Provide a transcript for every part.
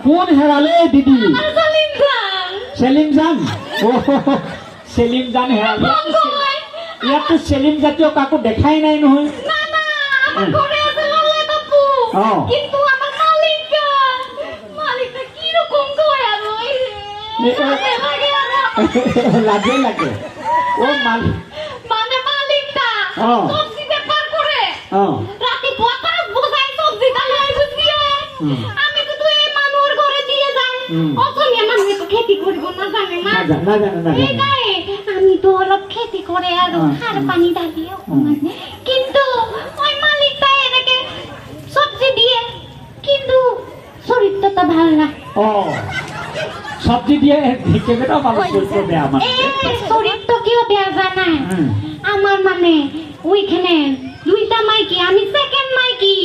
কোন হেৰালে দিদি? সেলিম জান। সেলিম জান হেৰালে। ইয়াততো সেলিম জাতীয় কাকো দেখাই নাই নহয়। লাগে লাগে ও মালিক মানে মালিকটা সবজি ব্যাপার করে রাতে পকার বোঝাই সবজি তালাই বুঝিয়ে আমি তো তুই মানুর ঘরে দিয়ে যাই অসমিয়া মানুষ তো খেতি করব না জানে না এই গায়ে আমি তো অলপ খেতি করে আর সার পানি ঢালিও কিন্তু ওই মালিকটা এটাকে সবজি দিয়ে কিন্তু শরীরটা তো ভালো না সবজি দিয়ে কেবেটা ভালো করতে দেয় আমার শরীর তো কেউ দেয়া যায় না আমার মানে ওইখানে দুইটা মাইকি আমি সেকেন্ড মাইকি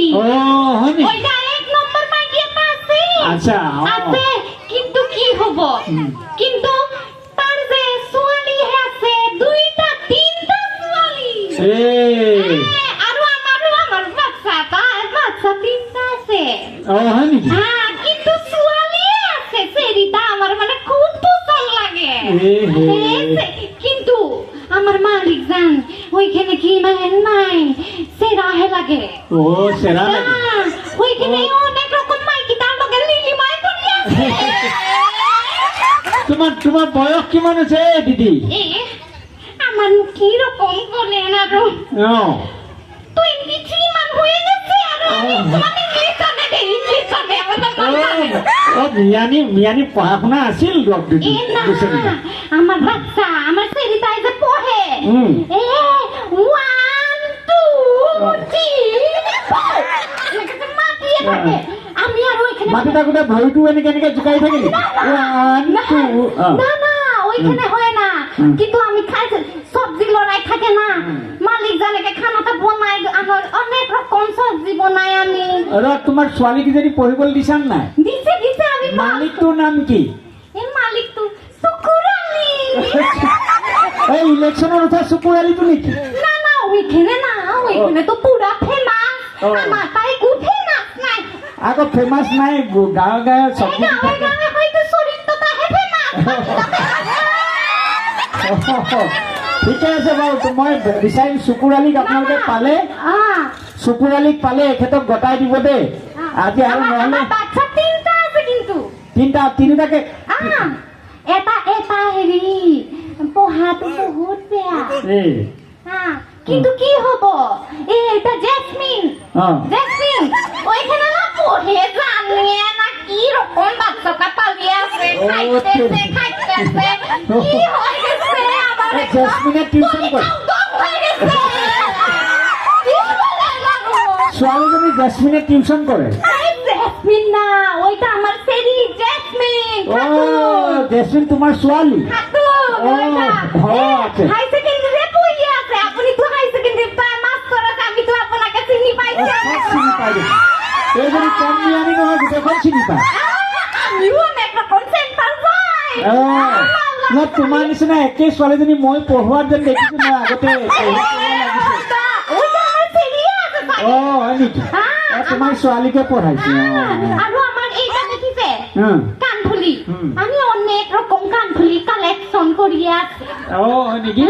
ওইটা এক নম্বর মাইকি আছে আচ্ছা আছে কিন্তু কি হব কিন্তু তার যে সোয়ালি আছে দুইটা তিনটা সোয়ালি আর আমার বাচ্চা তার বাচ্চা তিনটা আছে হ্যাঁ কিন্তু সোয়ালি আছে সেরিটা আমার মানে খুব পছন্দ লাগে কিন্তু আমার মালিক জান ওইখানে কি মানে নাই সেরা হে লাগে সেরা লাগে ওইখানে অনেক রকম মাইকি তার লগে লিলি মাই করি আছে তোমার বয়স কিমান আছে দিদি? আমার কি রকম বলে না রো 23 মান হয়ে গেছে আর আমি মানে মিয়ানি পড়াশোনা আছিল আমার বাচ্চা আমার ছেলে তাই যে পড়ে 1 2 3 আমি আর ওইখানে মাটি থাকোতে ভৰিটো এনেকে জোকাই থাকে না ওইখানে হয় না কিন্তু আমি খাই সবজি লড়াই থাকে না মালিক জানেকে খানাটা বনাই আমার অনেক রকম সবজি বনাই আমি তোমার ছোৱালীক যদি পঢ়িবলৈ দিছান নাই? দিছে আমি মালিকটোৰ নাম কি? এই মালিক তো সুকুরালি এই ইলেকশনের কথা সুকুরালিটো নেকি? না ওইখানে তো পুরা ফেমাস আমার তাই উঠে না নাই আগো ফেমাস নাই গাঁৱে সবজি গাঁৱে হয়তো শৰীৰ তো তাহে ফেমাস ঠিকে আছে বাৰু মই বিচাৰিম সুকুৰালিক আপোনালোকে পালে সুকুৰালিক পালে এখেতক গতাই দিব দে আজি আৰু নহলে বাচ্চা তিনটা আছে কিন্তু তিনিটাকে এটা হেৰি পঢ়াটো বহুত বেয়া কিন্তু কি হব এটা জেসমিন ওইখানে না পড়ে জানিয়ে না কি রকম বাচ্চাটা পালিয়ে আছে খাইতেছে কি হয়েছে আমার জেসমিনের টিউশন করে ছোৱালীজনী জেসমিনেৰ টিউশন কৰে জেসমিন না ওইটা আমাৰ সেৰি জেসমিন জেসমিন তোমাৰ ছোৱালী হাই সেকেন্ডারি পড়ি আছে আপনি তো হাই সেকেন্ডারি মাস্টার আছে আমি তো আপনাকে চিনি পাইছি এই যদি কম মিয়ানি নহয় গোটেইখন চিনি পায় আমিও অনেক রকম সেন্টার যাই তোমাৰ নিচিনা একে ছোৱালীজনী মই পঢ়োৱাত যেন দেখিছো মই আগতে হয় নেকি তোমাৰ ছোৱালীকে পঢ়াইছে আৰু আমাৰ এইটা দেখিছে কানফুলি আমি অনেক ৰকম কানফুলি কালেকশন কৰি আছে হয় নেকি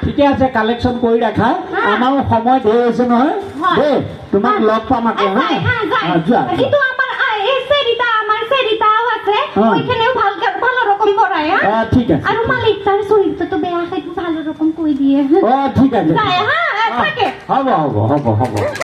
ঠিকে আছে কালেকশন কৰি ৰাখা আমাৰ সময় দেৰি হৈছে নহয় দে তোমাক লগ পাম আকৌ যোৱা কিন্তু আমার সেরিতাও আছে ওইখানেও ভালো রকম পড়ায় ঠিক আছে আর মালিক তার শরীরটা তো বেয়া খাইতে ভালো রকম কই দিয়ে ঠিক আছে যায় থাকে হ'ব